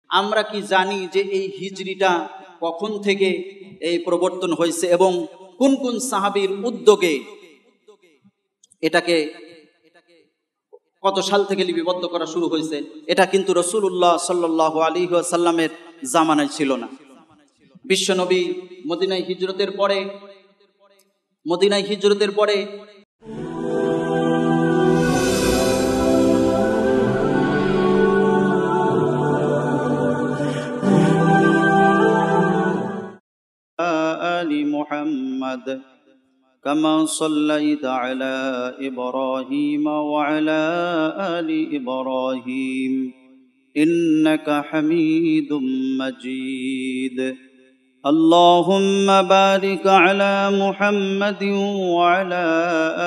আমরা কি জানি যে এই হিজরিটা কখন থেকে এই প্রবর্তন হয়েছে এবং কোন কোন সাহাবীর উদ্যোগে এটাকে কত সাল থেকে লিপিবদ্ধ করা শুরু হয়েছে? এটা কিন্তু রাসূলুল্লাহ সাল্লাল্লাহু আলাইহি ওয়াসাল্লামের জামানায় ছিল না। বিশ্বনবী মদিনায় হিজরতের পরে আলি মুহাম্মদ كما صليت على إبراهيم وعلى آل إبراهيم إنك حميد مجيد اللهم بارك على محمد وعلى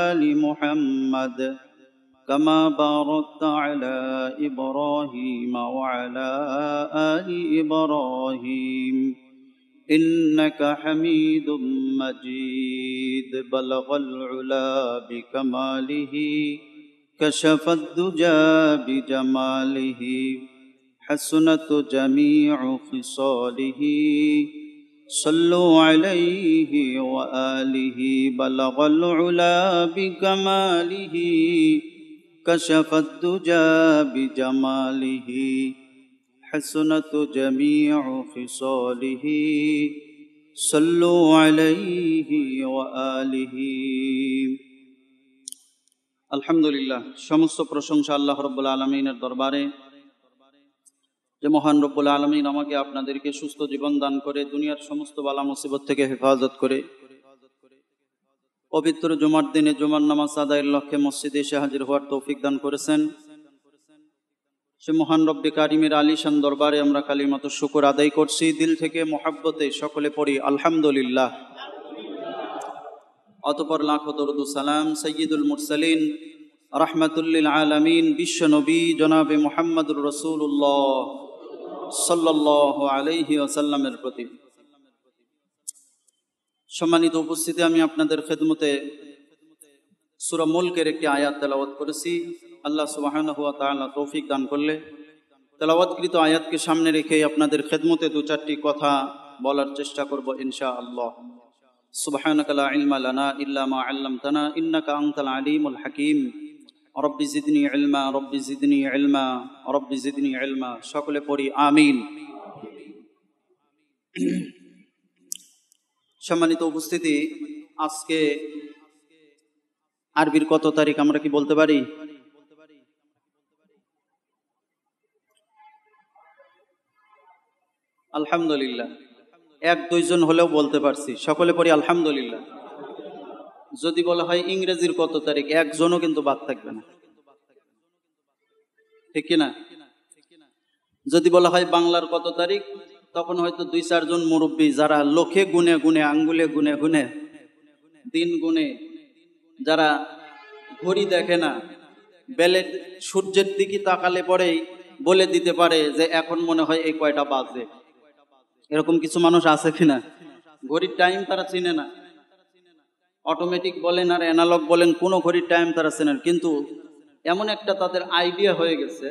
آل محمد كما باركت على إبراهيم وعلى آل إبراهيم إنك حميد مجيد بلغ العلا بكماله كشف الدجى بجماله حسنت جميع خصاله صلوا عليه وآله بلغ العلا بكماله كشف الدجى بجماله حسنت جميع خصاله صلوا عليه وآله আলহামদুলিল্লাহ। সমস্ত প্রশংসা আল্লাহ রব্বুল আলামিনের দরবারে, যে মহান রব্বুল আলামিন আমাকে আপনাদেরকে সুস্থ জীবন দান করে দুনিয়ার সমস্ত বালা মুসিবত থেকে হেফাজত করে পবিত্র জুমার দিনে জুমার নামাজ আদায়ের লক্ষ্যে মসজিদে এসে হাজির হওয়ার তৌফিক দান করেছেন। সে মহান রব্বে কারিমের আলিশান দরবারে আমরা কালিমাত শুকর আদায় করছি। দিল থেকে মোহাব্বতে সকলে পড়ি আলহামদুলিল্লাহ। অতঃপর লাখো দরুদ সালাম সাইয়্যিদুল মুরসালিন রাহমাতুল্লিল আলামিন বিশ্ব নবী জনাবে মুহাম্মদুর রাসূলুল্লাহ সাল্লাল্লাহু আলাইহি ওয়াসাল্লামের প্রতি। সম্মানিত উপস্থিতি, আমি আপনাদের খেদমতে সূরা মুলকের একটি আয়াত তেলাওয়াত করেছি। আল্লাহ সুবহানাহু ওয়া তাআলা তৌফিক দান করলে তেলাওয়াতকৃত আয়াতকে সামনে রেখে আপনাদের খেদমতে দু চারটি কথা বলার চেষ্টা করব ইনশাআল্লাহ। সুবহানাকা লা ইলমা লানা ইল্লা মা আল্লামতানা ইন্নাকা আনতাল আলিমুল হাকীম রব্বি জিদনি ইলমা রব্বি জিদনি ইলমা রব্বি জিদনি ইলমা। সকলে পড়ি আমিন। সম্মানিত উপস্থিতি, আজকে আরবির কত তারিখ আমরা কি বলতে পারি? আলহামদুলিল্লাহ, এক দুইজন হলেও বলতে পারছি। সকলে পড়ি আলহামদুলিল্লাহ। যদি বলা হয় ইংরেজির কত তারিখ, একজনও কিন্তু বাদ থাকবে না, ঠিক কিনা? যদি বলা হয় বাংলার কত তারিখ, তখন হয়তো দুই চারজন মুরব্বী যারা লোকে গুনে গুনে আঙ্গুলে গুনে গুনে দিন গুনে, যারা ঘড়ি দেখে না, বেলে সূর্যের দিকে তাকালে পরেই বলে দিতে পারে যে এখন মনে হয় এই কয়টা বাজে। এরকম কিছু মানুষ আছে কিনা? ঘড়ির টাইম তারা চিনে না, অটোমেটিক বলেন আর অ্যানালগ বলেন, কোনো ঘড়ির টাইম তারা চেনে না। কিন্তু এমন একটা তাদের আইডিয়া হয়ে গেছে,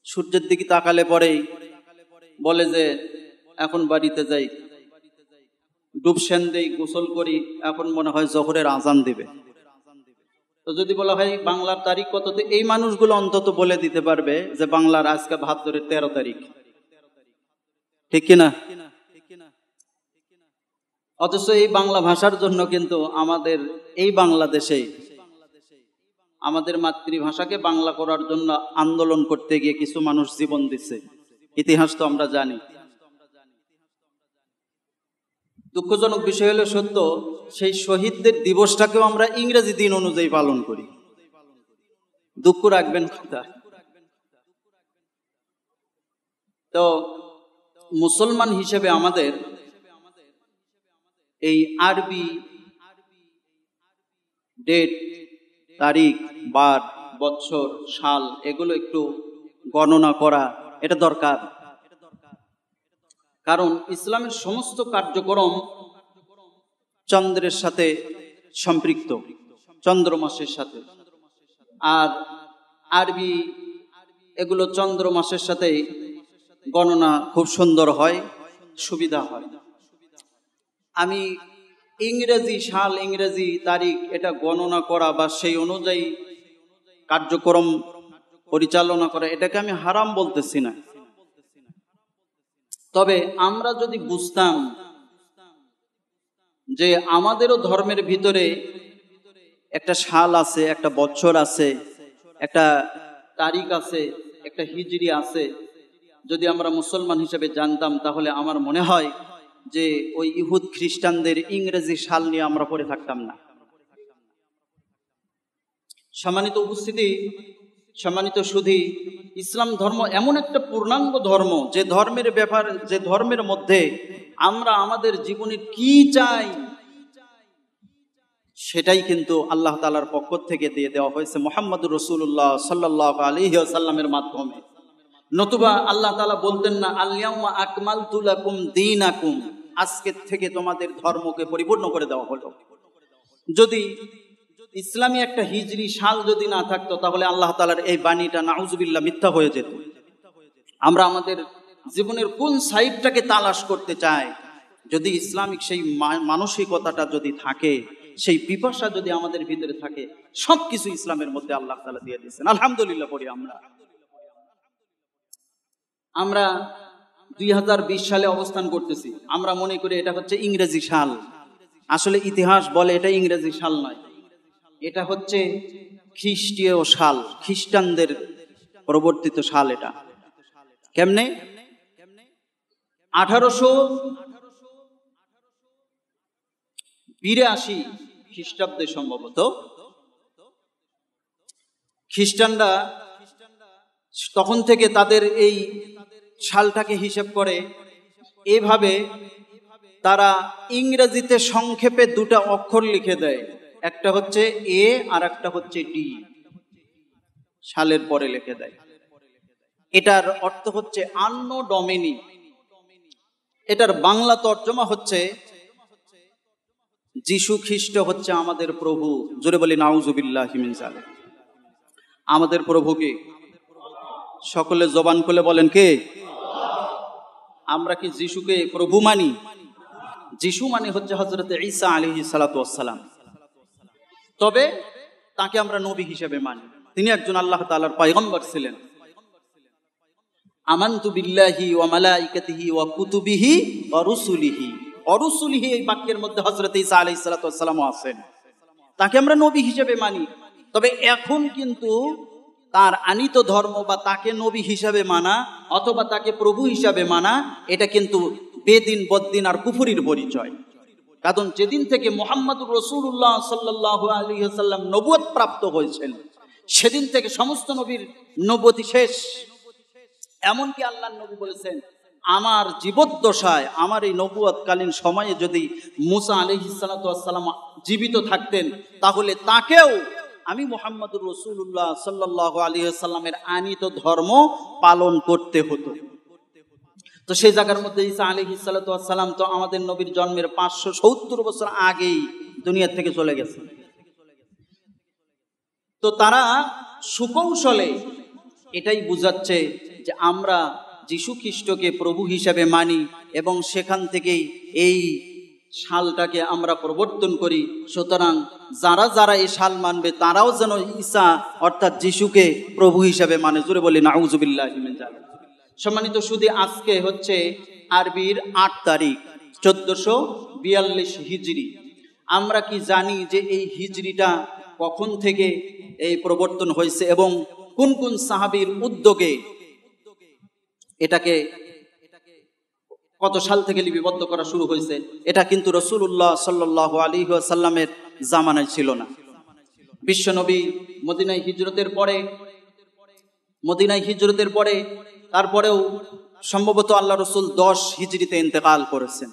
সূর্যের দিকে তাকালে পরেই বলে যে এখন বাড়িতে যাই, ডুবসেন দেই, গোসল করি, এখন মনে হয় জোহরের আজান দিবে। তো যদি বলা হয় বাংলার তারিখ কত, এই মানুষগুলো অন্তত বলে দিতে পারবে যে বাংলার আজকে ভাদ্রের 13 তারিখ, ঠিক কিনা? অথচ এই বাংলা ভাষার জন্য কিন্তু আমাদের এই বাংলাদেশে আমাদের মাতৃভাষাকে বাংলা করার জন্য আন্দোলন করতে গিয়ে কিছু মানুষ জীবন দিচ্ছে। ইতিহাস তো আমরা জানি। দুঃখজনক বিষয় হলো সত্য, সেই শহীদদের দিবসটাকেও আমরা ইংরেজি দিন অনুযায়ী পালন করি। দুঃখ রাখবেন কথা। তো মুসলমান হিসেবে আমাদের এই আরবি ডেট, তারিখ, বার, বৎসর, সাল এগুলো একটু গণনা করা এটা দরকার। কারণ ইসলামের সমস্ত কার্যক্রম চন্দ্রের সাথে সম্পৃক্ত, চন্দ্র মাসের সাথে। আর আরবি এগুলো চন্দ্র মাসের সাথে গণনা খুব সুন্দর হয়, সুবিধা হয়। আমি ইংরেজি সাল, ইংরেজি তারিখ এটা গণনা করা বা সেই অনুযায়ী কার্যক্রম পরিচালনা করা, এটাকে আমি হারাম বলতেছি না। তবে আমরা যদি বুঝতাম যে আমাদেরও ধর্মের ভিতরে একটা সাল আছে, একটা বছর আছে, একটা তারিখ আছে, একটা হিজরি আছে, যদি আমরা মুসলমান হিসেবে জানতাম, তাহলে আমার মনে হয় যে ওই ইহুদ খ্রিস্টানদের ইংরেজি সাল নিয়ে আমরা পড়ে থাকতাম না। সম্মানিত উপস্থিতি, সম্মানিত সুধী, ইসলাম ধর্ম এমন একটা পূর্ণাঙ্গ ধর্ম, যে ধর্মের ব্যাপার, যে ধর্মের মধ্যে আমরা আমাদের জীবনে কি চাই সেটাই কিন্তু আল্লাহ তাআলার পক্ষ থেকে দিয়ে দেওয়া হয়েছে মুহাম্মদুর রাসূলুল্লাহ সাল্লাল্লাহু আলাইহি ওয়াসাল্লামের মাধ্যমে। নতুবা আল্লাহ তাআলা বলতেন না, আল ইয়াউমা আকমালতু লাকুম দীনাকুম, আজকে থেকে তোমাদের ধর্মকে পরিপূর্ণ করে দেওয়া হলো। যদি ইসলামী একটা হিজরি সাল যদি না থাকতো, তাহলে আল্লাহ তাআলার এই বাণীটা নাউজুবিল্লাহ মিথ্যা হয়ে যেত। আমরা আমাদের জীবনের কোন সাইডটাকে তালাশ করতে চাই, যদি ইসলামিক সেই মানসিকতাটা যদি থাকে, সেই পিপাসা যদি আমাদের ভিতরে থাকে, সবকিছু ইসলামের মধ্যে আল্লাহ তাআলা দিয়ে দিয়েছেন। আলহামদুলিল্লাহ পড়ি আমরা 2020 সালে অবস্থান করতেছি। আমরা মনে করি এটা হচ্ছে ইংরেজি সাল। আসলে ইতিহাস বলে এটা ইংরেজি সাল নয়, এটা হচ্ছে খ্রিস্টীয় সাল, খ্রিস্টানদের প্রবর্তিত সাল। এটা কেমনে? 1882 খ্রিস্টাব্দে সম্ভবত খ্রিস্টানরা তখন থেকে তাদের এই সালটাকে হিসেব করে এভাবে, তারা ইংরেজিতে সংক্ষেপে দুটা অক্ষর লিখে দেয়, একটা হচ্ছে এ আর একটা হচ্ছে ডি, সালের পরে লিখে দেয়। এটার অর্থ হচ্ছে আন্নো ডমিনি। এটার বাংলা তর্জমা হচ্ছে যিশু খ্রিস্ট হচ্ছে আমাদের প্রভু। জোরে বলি নাউজুবিল্লাহি মিন যালিক। আমাদের প্রভু কে? সকলে জবান খুলে বলেন কে? আমরা কি যিশুকে প্রভু মানি? যিশু মানে হচ্ছে হযরত ঈসা আলাইহিস সালাতু ওয়াস সালাম। তবে তাকে আমরা নবী হিসেবে মানি। তিনি একজন আল্লাহ তাআলার পয়গম্বর ছিলেন। আমানতু বিল্লাহি ওয়া মালাইকাতিহি ওয়া কুতুবিহি ওয়া রুসুলিহি। অরুসুলিহি এই বাক্যের মধ্যে হযরত ঈসা আলাইহিস সালাতু ওয়াস সালামও আছেন। তাকে আমরা নবী হিসেবে মানি। তবে এখন কিন্তু তার আনিত ধর্ম বা তাকে নবী হিসাবে মানা অথবা তাকে প্রভু হিসাবে মানা, এটা কিন্তু বেদিন বদ্দিন আর কুফরির পরিচয়। কারণ যেদিন থেকে মুহাম্মদুর রাসূলুল্লাহ সাল্লাল্লাহু আলাইহি ওয়াসাল্লাম নবুয়ত প্রাপ্ত হয়েছেন, সেদিন থেকে সমস্ত নবীর নবুয়তি শেষ। এমনকি আল্লাহর নবী বলেছেন, আমার জীবদ্দশায়, আমার এই নবুয়তকালীন সময়ে যদি মুসা আলাইহিস সালাতু ওয়াস সালাম জীবিত থাকতেন, তাহলে তাকেও আমি মুহাম্মদুর রাসূলুল্লাহ সাল্লাল্লাহু আলাইহি ওয়াসাল্লামের আনিত ধর্ম পালন করতে হতো। তো সেই জায়গার মধ্যে ঈসা আলাইহিস সালাতু ওয়াস সালাম তো আমাদের নবীর জন্মের 570 বছর আগেই দুনিয়া থেকে চলে গেছে। তো তারা সুকৌশলে এটাই বুঝাচ্ছে যে আমরা যিশু খ্রিস্টকে প্রভু হিসেবে মানি এবং সেখান থেকেই এই সালটাকে আমরা প্রবর্তন করি। সুতরাং যারা যারা এই সাল মানবে তারাও যেন ঈসা অর্থাৎ যিশুকে প্রভু হিসেবে মানে। জোরে বলি নাউজুবিল্লাহি মিন যালিক। সম্মানিত সুধী, আজকে হচ্ছে আরবির 8 তারিখ 1442 হিজরি। আমরা কি জানি যে এই হিজরিটা কখন থেকে এই প্রবর্তন হয়েছে এবং কোন কোন সাহাবীর উদ্যোগে এটাকে কত সাল থেকে লিপিবদ্ধ করা শুরু হয়েছে? এটা কিন্তু রাসূলুল্লাহ সাল্লাল্লাহু আলাইহি ওয়াসাল্লামের জামানায় ছিল না। বিশ্বনবী মদিনায় হিজরতের পরে তারপরেও সম্ভবত আল্লাহ রাসূল 10 হিজরিতে ইন্তেকাল করেছেন।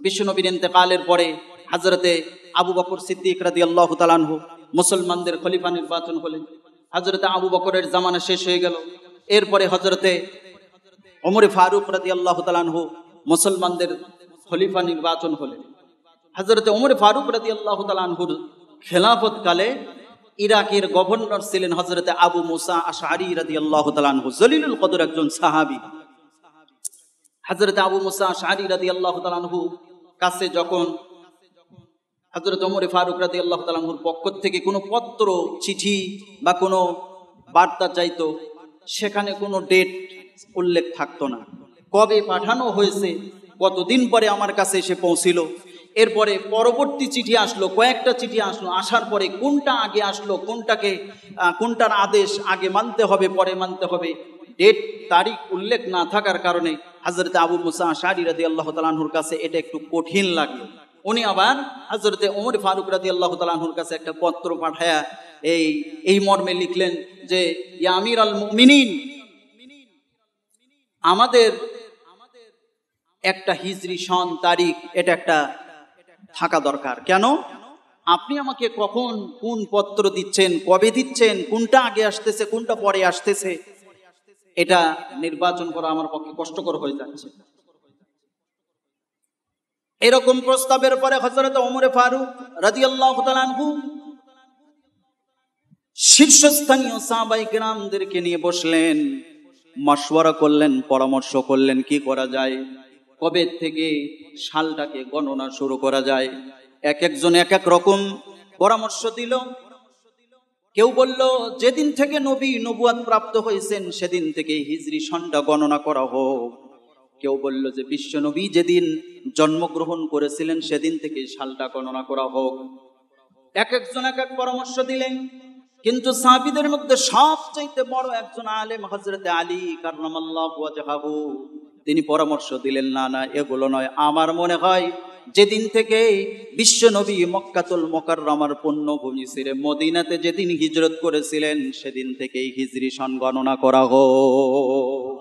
বিশ্বনবীর ইন্তেকালের পরে হযরতে আবু বকর সিদ্দিক রাদিয়াল্লাহু তাআলা আনহু মুসলমানদের খলিফা নির্বাচন হলেন। হযরতে আবু বকরের জামানা শেষ হয়ে গেল। এরপরে হযরতে ওমর ফারুক রাদিয়াল্লাহু তাআলা আনহু মুসলমানদের খলিফা নির্বাচন হলেন। হযরতে ওমর ফারুক রাদিয়াল্লাহু তাআলা আনহুর খেলাফত কালে ইরাকের গভর্নর ছিলেন হযরতে আবু মুসা আশআরী রাদিয়াল্লাহু তাআলা আনহু, জলিলুল কদর একজন সাহাবী। হযরত আবু মুসা আশআরী রাদিয়াল্লাহু তাআলা আনহু কাছে যখন হযরত ওমর ফারুক রাদিয়াল্লাহু তাআলা আনহুর পক্ষ থেকে কোনো পত্র, চিঠি বা কোনো বার্তা চাইতো, সেখানে কোনো ডেট উল্লেখ থাকতো না। কবে পাঠানো হয়েছে, কতদিন পরে আমার কাছে এসে পৌঁছিল, এরপরে পরবর্তী চিঠি আসলো, কয়েকটা চিঠি আসলো, আসার পরে কোনটা আগে আসলো, কোনটার আদেশ আগে মানতে হবে পরে মানতে হবে, ডেট তারিখ উল্লেখ না থাকার কারণে হযরত আবু মুসা আশআরী রাদিয়াল্লাহু তাআলা আনহুর কাছে এটা একটু কঠিন লাগলো। উনি আবার হযরতে ওমর ফারুক রাদিয়াল্লাহু তাআলা আনহুর কাছে একটা পত্র পাঠায়া এই মর্মে লিখলেন যে, ইয়া আমির আল মুমিনিন, আমাদের একটা হিজরি সন তারিখ এটা একটা থাকা দরকার। কেন? আপনি আমাকে কখন কোন পত্র দিচ্ছেন, কবে দিচ্ছেন, কোনটা আগে আসতেছে কোনটা পরে আসতেছে, এটা নির্বাচন করা আমার পক্ষে কষ্টকর হয়ে যাচ্ছে। এরকম প্রস্তাবের পরে হযরত ওমর ফারুক রাদিয়াল্লাহু তাআলা আনহু শীর্ষস্থানীয় সাহাবায়ে কেরামদেরকে নিয়ে বসলেন, মাশওয়ারা করলেন, পরামর্শ করলেন কি করা যায়, কবে থেকে সালটাকে গণনা শুরু করা যায়। এক একজন এক এক রকম পরামর্শ দিল। কেউ বলল যেদিন থেকে নবী নবুয়াত প্রাপ্ত হয়েছেন সেদিন থেকে হিজরি সনটা গণনা করা হোক। কেউ বলল যে বিশ্ব নবী যেদিন জন্মগ্রহণ করেছিলেন সেদিন থেকে সালটা গণনা করা হোক। এক একজন এক এক পরামর্শ দিলেন। কিন্তু সাহাবীদের মধ্যে সবচাইতে বড় একজন আলেম হযরত আলী কাররামাল্লাহু ওয়াজহাহু, তিনি পরামর্শ দিলেন, না না, এগুলো নয়, আমার মনে হয় যেদিন থেকে বিশ্ব নবী মক্কাতুল মুকাররমার পুণ্যভূমি ছেড়ে মদিনাতে যেদিন হিজরত করেছিলেন সেদিন থেকেই হিজরি সন গণনা করা হোক।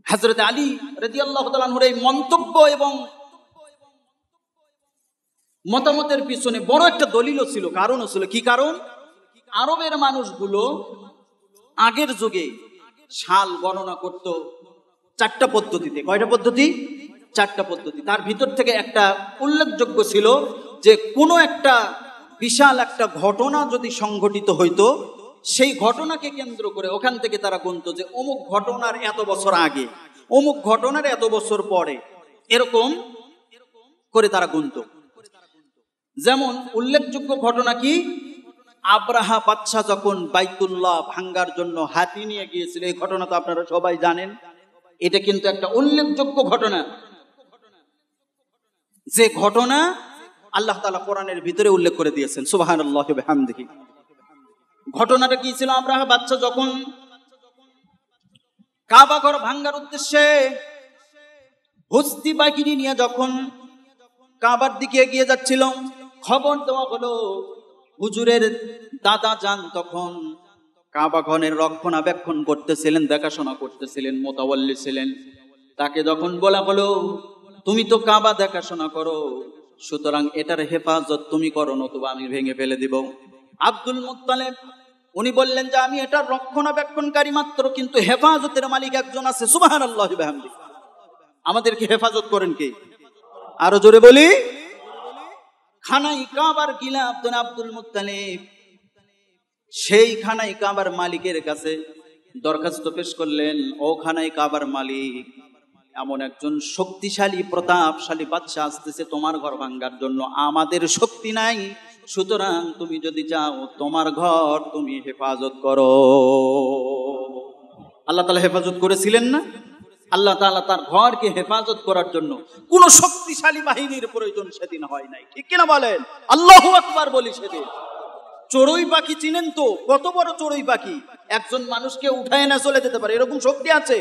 হযরত আলী রাদিয়াল্লাহু তাআলা আনহুর এই মন্তব্য এবং মতামতের পিছনে বড় একটা দলিলও ছিল, কারণও ছিল। কি কারণ? আরবের মানুষগুলো আগের যুগে সাল গণনা করত চারটা পদ্ধতিতে। কয়টা পদ্ধতি? চারটা পদ্ধতি। তার ভিতর থেকে একটা উল্লেখযোগ্য ছিল যে কোনো একটা বিশাল একটা ঘটনা যদি সংঘটিত হইতো, সেই ঘটনাকে কেন্দ্র করে ওখান থেকে তারা গুনত যে অমুক ঘটনার এত বছর আগে, অমুক ঘটনার এত বছর পরে, এরকম করে তারা গুনত। যেমন উল্লেখযোগ্য ঘটনা কি, আব্রাহা বাদশা যখন বাইতুল্লাহ ভাঙ্গার জন্য হাতি নিয়ে গিয়েছিল, এই ঘটনা তো আপনারা সবাই জানেন। এটা কিন্তু একটা উল্লেখযোগ্য ঘটনা, যে ঘটনা আল্লাহ তাআলা কোরআনের ভিতরে উল্লেখ করে দিয়েছেন। সুবহানাল্লাহি ওয়া বিহামদিহি। ঘটনাটা কি ছিল? আব্রাহা বাদশা যখন কাবা ঘর ভাঙ্গার উদ্দেশ্যে হস্তি বাহিনী নিয়ে যখন কাবার দিকে এগিয়ে যাচ্ছিল, খবর দেওয়া হলো হুজুরের দাদা যান তখন কাবা ঘরের রক্ষণাবেক্ষণ করতেছিলেন, দেখাশোনা করতেছিলেন, মোতাওয়াল্লি ছিলেন। তাকে যখন বলা হলো তুমি তো কাবা দেখাশোনা করো, সুতরাং এটার হেফাজত তুমি করো, নতুবা আমি ভেঙে ফেলে দিব। আব্দুল মুত্তালিব উনি বললেন যে আমি এটার রক্ষণাবেক্ষণকারী মাত্র, কিন্তু হেফাজতের মালিক একজন আছে। সুবহানাল্লাহি ওয়া বিহামদিহি। আমাদেরকে হেফাজত করেন কে? আরো জোরে বলি। খানাই কাবার গিলাফ আব্দুল মুত্তালিব সেই খানাই কাবার মালিকের কাছে দরখাস্ত পেশ করলেন, ও খানাই কাবার মালিক, এমন একজন শক্তিশালী প্রতাপশালী বাদশা আসতেছে তোমার ঘর ভাঙ্গার জন্য, আমাদের শক্তি নাই, সুতরাং তুমি যদি চাও তোমার ঘর তুমি হেফাজত করো। আল্লাহ তাআলা হেফাজত করেছিলেন না? আল্লাহ তাআলা তার ঘরকে হেফাজত করার জন্য কোন শক্তিশালী বাহিনীর প্রয়োজন সেদিন হয় নাই। ঠিক কিনা বলেন? আল্লাহু আকবার বলি। সেদিন চড়ুই পাখি চিনেন তো? কত বড় চড়ুই পাখি, একজন মানুষকে উঠায় না চলে যেতে পারে, এরকম শক্তি আছে।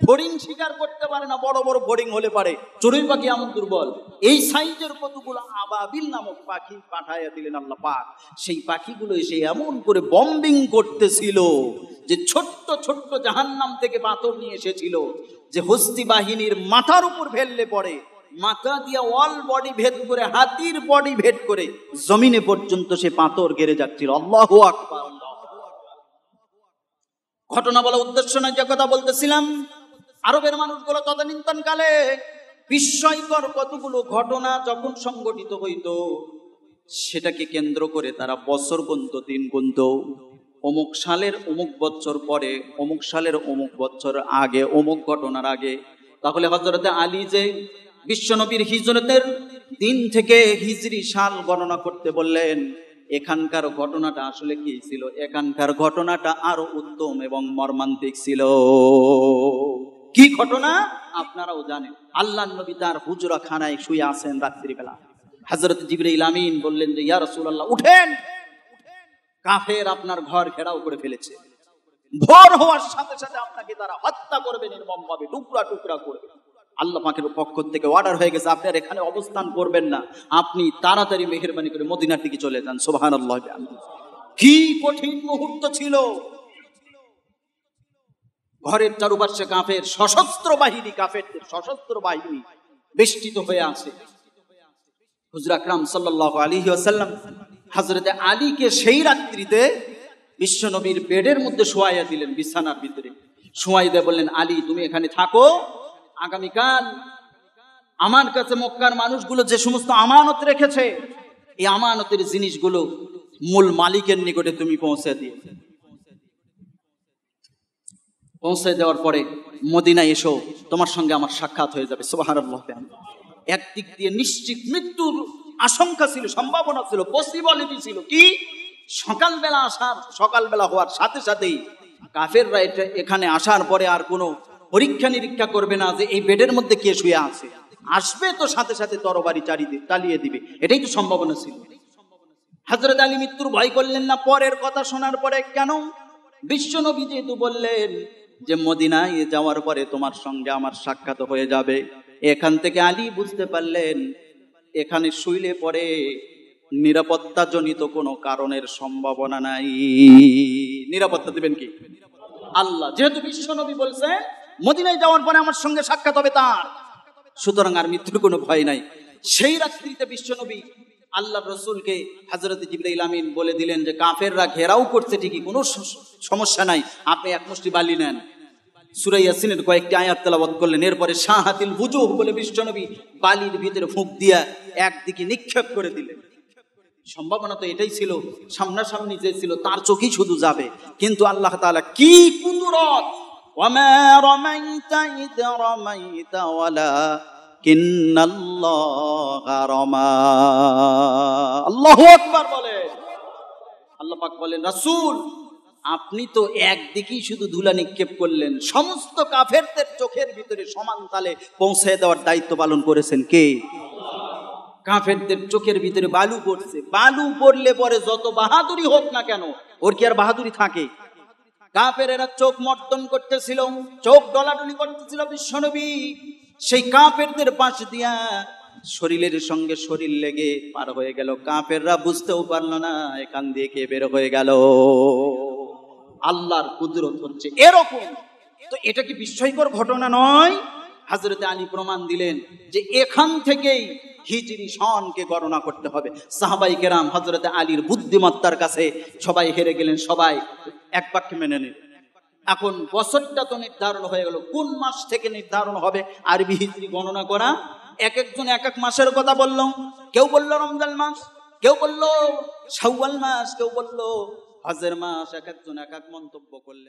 ফড়িং শিকার করতে পারে না, বড় বড় ফড়িং হলে পারে, চড়ুই পাখি এমন দুর্বল। এই সাইজের কতগুলো আবাবিল নামক পাখি পাঠাইয়া দিলেন আল্লাহ পাক। সেই পাখিগুলো এসে এমন করে বম্বিং করতেছিল যে ছোট্ট ছোট্ট জাহান্নাম থেকে পাথর নিয়ে এসেছিল, যে হস্তি বাহিনীর মাথার উপর ফেললে পড়ে মাথা দিয়ে অল বডি ভেদ করে, হাতির বডি ভেদ করে জমিনে পর্যন্ত সে পাথর গেড়ে যাচ্ছিল। আল্লাহু আকবার। ঘটনা বলা উদ্দেশ্য নয়, যে কথা বলতেছিলাম, আরবের মানুষগুলো তদানীন্তন কালে বিস্ময়কর কতগুলো ঘটনা যখন সংঘটিত হইত, সেটাকে কেন্দ্র করে তারা বছর গুনত, দিন গুনত। অমুক সালের অমুক বছর পরে, অমুক সালের অমুক বছর আগে, অমুক ঘটনার আগে। তাহলে হযরতে আলী যে বিশ্বনবীর হিজরতের দিন থেকে হিজরি সাল গণনা করতে বললেন, এখানকার ঘটনাটা আসলে কি ছিল? এখানকার ঘটনাটা আরো উত্তম এবং মর্মান্তিক ছিল। কি ঘটনা আপনারাও জানেন। আল্লাহর নবী তার হুজরা খানায় শুয়ে আছেন রাত্রিবেলা। হযরত জিবরাইল আমিন বললেন যে ইয়া রাসূলুল্লাহ উঠেন, কাফের আপনার ঘর ঘেরাও করে ফেলেছে, ভোর হওয়ার সাথে সাথে আপনাকে তারা হত্যা করবে, নির্মমভাবে টুকরা টুকরা করবে। আল্লাহ পাকের পক্ষ থেকে অর্ডার হয়ে গেছে আপনি আর এখানে অবস্থান করবেন না, আপনি তাড়াতাড়ি মেহেরবানি করে মদিনার দিকে চলে যান। সুবহানাল্লাহ। কি কঠিন মুহূর্ত ছিল। ঘরের চারপাশে কাফের সশস্ত্র বাহিনী, কাফেরদের সশস্ত্র বাহিনী বেষ্টিত হয়ে আছে। হুজুর আকরাম সাল্লাল্লাহু আলাইহি ওয়াসাল্লাম হযরতে আলীকে সেই রাত্রিতে বিশ্বনবীর বেডের মধ্যে শোয়াইয়া দিলেন, বিছানার ভিতরে শোয়াই দিয়ে বললেন, আলী তুমি এখানে থাকো, আগামীকাল আমার কাছে মক্কার মানুষগুলো যে সমস্ত আমানত রেখেছে, এই আমানতের জিনিসগুলো মূল মালিকের নিকটে তুমি পৌঁছে দিও। পৌঁছে দেওয়ার পরে মদিনায় এসো, তোমার সঙ্গে আমার সাক্ষাৎ হয়ে যাবে। সুবহানাল্লাহ। একদিক দিয়ে নিশ্চিত মৃত্যুর আশঙ্কা ছিল, সম্ভাবনা ছিল, পসিবিলিটি ছিল। কি? সকালবেলা আসার, সকালবেলা হওয়ার সাথে সাথেই কাফেররা এখানে আসার পরে আর কোনো পরীক্ষা নিরীক্ষা করবে না যে এই বেডের মধ্যে কে শুয়ে আছে, আসবে তো সাথে সাথে তরবারি চালিয়ে দিবে, এটাই তো সম্ভাবনা ছিল। হযরত আলী মৃত্যুর ভয় করলেন না। পরের কথা শোনার পরে, কেন? বিশ্বনবী যেহেতু বললেন যে মদিনায় যাওয়ার পরে তোমার সঙ্গে আমার সাক্ষাৎ হয়ে যাবে, এখান থেকে আলী বুঝতে পারলেন এখানে শুইলে পরে নিরাপত্তা জনিত কোনো কারণের সম্ভাবনা নাই। নিরাপত্তা দিবেন কি? আল্লাহ। যেহেতু বিশ্বনবী বলছে মদিনায় যাওয়ার পরে আমার সঙ্গে সাক্ষাৎ হবে তার, সুতরাং আর মৃত্যুর কোনো ভয় নাই। সেই রাত্রিতে বিশ্বনবী আল্লাহর রাসূলকে হযরত জিবরাইল আমিন বলে দিলেন যে কাফেররা ঘেরাও করছে ঠিকই, কোনো সমস্যা নাই, আপনি এক মুষ্টি বালি নেন। সূরা ইয়াসিনের কয়েকটি আয়াত তেলাওয়াত করলেন। এরপরে শাহাতিল বুজুহ বলে বিশ্বনবী বালির ভিতরে ফুঁক দিয়া একদিকে নিক্ষেপ করে দিলেন। সম্ভাবনা তো এটাই ছিল, সামনাসামনি যে ছিল তার চোখেই শুধু যাবে, কিন্তু আল্লাহ তাআলা কি কুদরত! ওয়ামা রামাইতা ইদ রামাইতা ওয়ালাকিন্নাল্লাহা রামা। আল্লাহু আকবার বলে। আল্লাহ পাক বলেন, রাসূল আপনি তো একদিকেই শুধু ধুলা নিক্ষেপ করলেন, সমস্ত কাফেরদের চোখের ভিতরে সমান তালে পৌঁছে দেওয়ার দায়িত্ব পালন করেছেন কে? কাফেরদের চোখের ভিতরে বালু পড়ছে, বালু পড়লে পরে যত বাহাদুরি হোক না কেন, ওর কি আর বাহাদুরি থাকে? কাফেরেরা চোখ মর্দন করতেছিল, চোখ ডলাডলি করতেছিল। বিশ্বনবী সেই কাফেরদের পাশ দিয়া শরীরের সঙ্গে শরীর লেগে পার হয়ে গেল। কাফেররা বুঝতেও পারলো না এখান দিয়ে কে বের হয়ে গেল। আল্লাহর কুদরত হচ্ছে এরকম। তো এটা কি বিস্ময়কর ঘটনা নয়? হযরত আলী প্রমাণ দিলেন যে এখান থেকেই হিজরি সনকে গণনা করতে হবে। সাহাবাই কেরাম হযরত আলীর বুদ্ধিমত্তার কাছে সবাই হেরে গেলেন, সবাই এক বাক্যে মেনে নিলেন। এখন বছরটা তো নির্ধারণ হয়ে গেল, কোন মাস থেকে নির্ধারণ হবে আরবি হিজরি গণনা করা? এক একজন এক এক মাসের কথা বলল। কেউ বলল রমজান মাস, কেউ বলল শাওয়াল মাস, কেউ বলল হজের মাস, এক একজন এক এক মন্তব্য করলেন।